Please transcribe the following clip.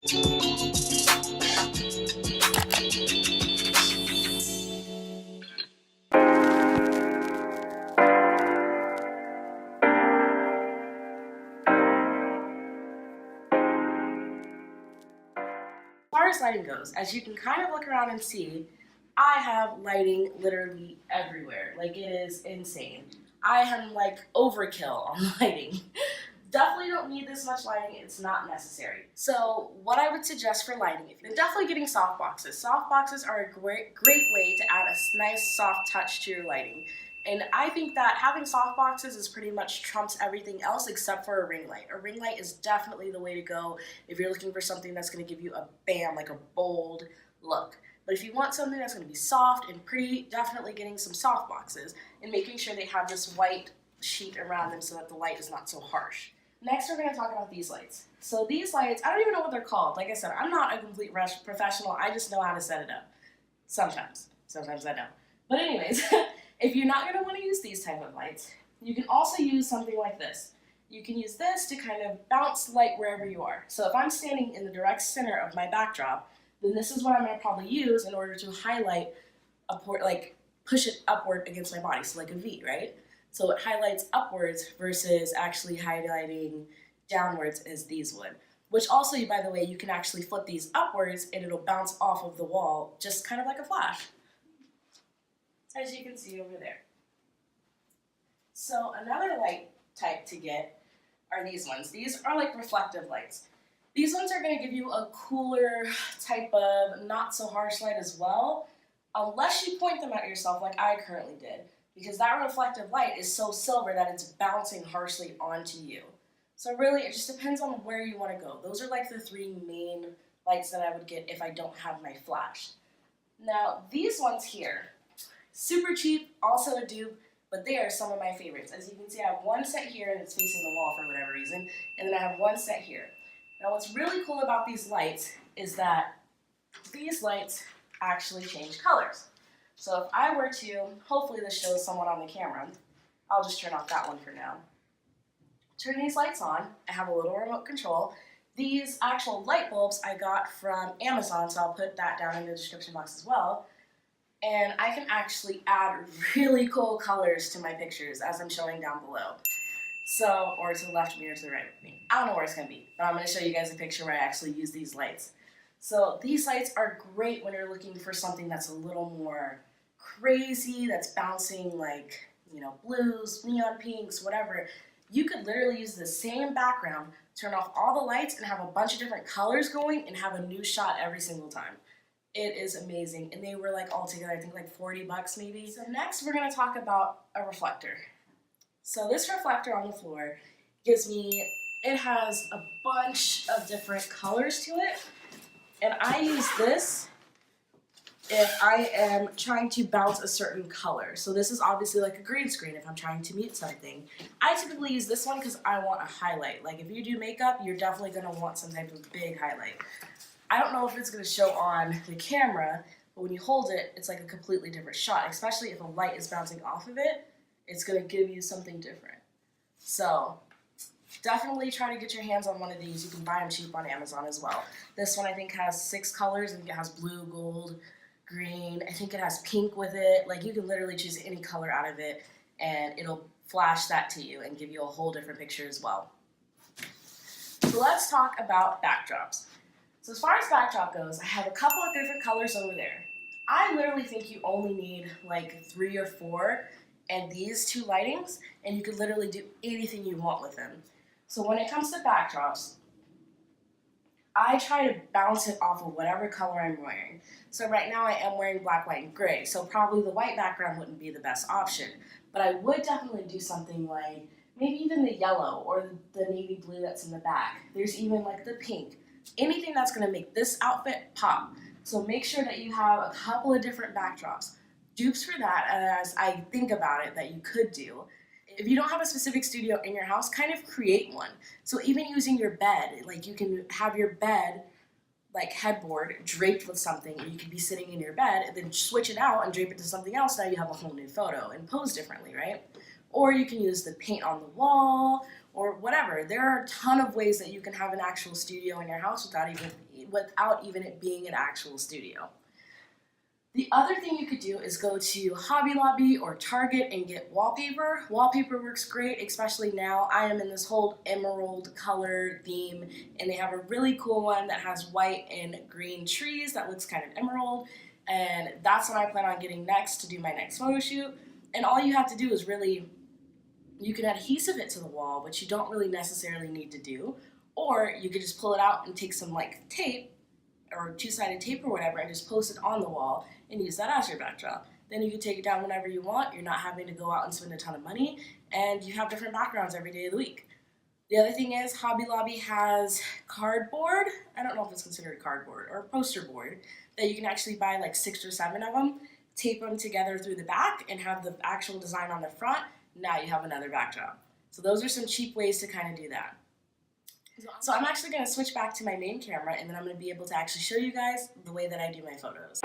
As far as lighting goes, as you can kind of look around and see, I have lighting literally everywhere. Like, it is insane. I am like overkill on lighting. Definitely don't need this much lighting, it's not necessary. So what I would suggest for lighting, if you're definitely getting soft boxes. Soft boxes are a great way to add a nice soft touch to your lighting. And I think that having soft boxes is pretty much trumps everything else except for a ring light. A ring light is definitely the way to go if you're looking for something that's going to give you a bam, like a bold look. But if you want something that's going to be soft and pretty, definitely getting some soft boxes and making sure they have this white sheet around them so that the light is not so harsh. Next, we're going to talk about these lights. So these lights, I don't even know what they're called. Like I said, I'm not a complete professional. I just know how to set it up. Sometimes I don't. But anyways, if you're not going to want to use these type of lights, you can also use something like this. You can use this to kind of bounce light wherever you are. So if I'm standing in the direct center of my backdrop, then this is what I'm going to probably use in order to highlight like push it upward against my body, so like a V, right? So it highlights upwards versus actually highlighting downwards as these would. Which also, by the way, you can actually flip these upwards and it'll bounce off of the wall, just kind of like a flash, as you can see over there. So another light type to get are these ones. These are like reflective lights. These ones are going to give you a cooler type of not so harsh light as well, unless you point them at yourself like I currently did, because that reflective light is so silver that it's bouncing harshly onto you. So really, it just depends on where you want to go. Those are like the three main lights that I would get if I don't have my flash. Now, these ones here, super cheap, also a dupe, but they are some of my favorites. As you can see, I have one set here and it's facing the wall for whatever reason, and then I have one set here. Now, what's really cool about these lights is that these lights actually change colors. So if I were to, hopefully this shows someone on the camera, I'll just turn off that one for now. Turn these lights on. I have a little remote control. These actual light bulbs I got from Amazon, so I'll put that down in the description box as well. And I can actually add really cool colors to my pictures as I'm showing down below. So, or to the left of me or to the right of me. I don't know where it's going to be, but I'm going to show you guys a picture where I actually use these lights. So these lights are great when you're looking for something that's a little more crazy, that's bouncing like, you know, blues, neon pinks, whatever. You could literally use the same background, turn off all the lights, and have a bunch of different colors going and have a new shot every single time. It is amazing, and they were like all together, I think like 40 bucks maybe. So next we're going to talk about a reflector. So this reflector on the floor gives me, it has a bunch of different colors to it, and I use this if I am trying to bounce a certain color. So this is obviously like a green screen if I'm trying to mute something. I typically use this one because I want a highlight. Like if you do makeup, you're definitely going to want some type of big highlight. I don't know if it's going to show on the camera, but when you hold it, it's like a completely different shot, especially if a light is bouncing off of it. It's going to give you something different. So definitely try to get your hands on one of these. You can buy them cheap on Amazon as well. This one I think has 6 colors. I think it has blue, gold, green. I think it has pink with it. Like you can literally choose any color out of it and it'll flash that to you and give you a whole different picture as well. So let's talk about backdrops. So as far as backdrop goes, I have a couple of different colors over there. I literally think you only need like 3 or 4 and these 2 lightings, and you could literally do anything you want with them. So when it comes to backdrops, I try to bounce it off of whatever color I'm wearing. So right now I am wearing black, white, and gray, so probably the white background wouldn't be the best option. But I would definitely do something like maybe even the yellow or the navy blue that's in the back. There's even like the pink. Anything that's going to make this outfit pop. So make sure that you have a couple of different backdrops. Dupes for that, as I think about it, that you could do. If you don't have a specific studio in your house, kind of create one. So even using your bed, like you can have your bed, like headboard, draped with something, and you could be sitting in your bed, and then switch it out and drape it to something else, now you have a whole new photo, and pose differently, right? Or you can use the paint on the wall, or whatever. There are a ton of ways that you can have an actual studio in your house without even without even it being an actual studio. The other thing you could do is go to Hobby Lobby or Target and get wallpaper. Wallpaper works great, especially now. I am in this whole emerald color theme, and they have a really cool one that has white and green trees that looks kind of emerald, and that's what I plan on getting next to do my next photo shoot. And all you have to do is really, you can adhesive it to the wall, which you don't really necessarily need to do, or you could just pull it out and take some like tape or two-sided tape or whatever and just post it on the wall and use that as your backdrop. Then you can take it down whenever you want. You're not having to go out and spend a ton of money, and you have different backgrounds every day of the week. The other thing is Hobby Lobby has cardboard. I don't know if it's considered cardboard or poster board that you can actually buy like 6 or 7 of them, tape them together through the back, and have the actual design on the front. Now you have another backdrop. So those are some cheap ways to kind of do that. So I'm actually going to switch back to my main camera, and then I'm going to be able to actually show you guys the way that I do my photos.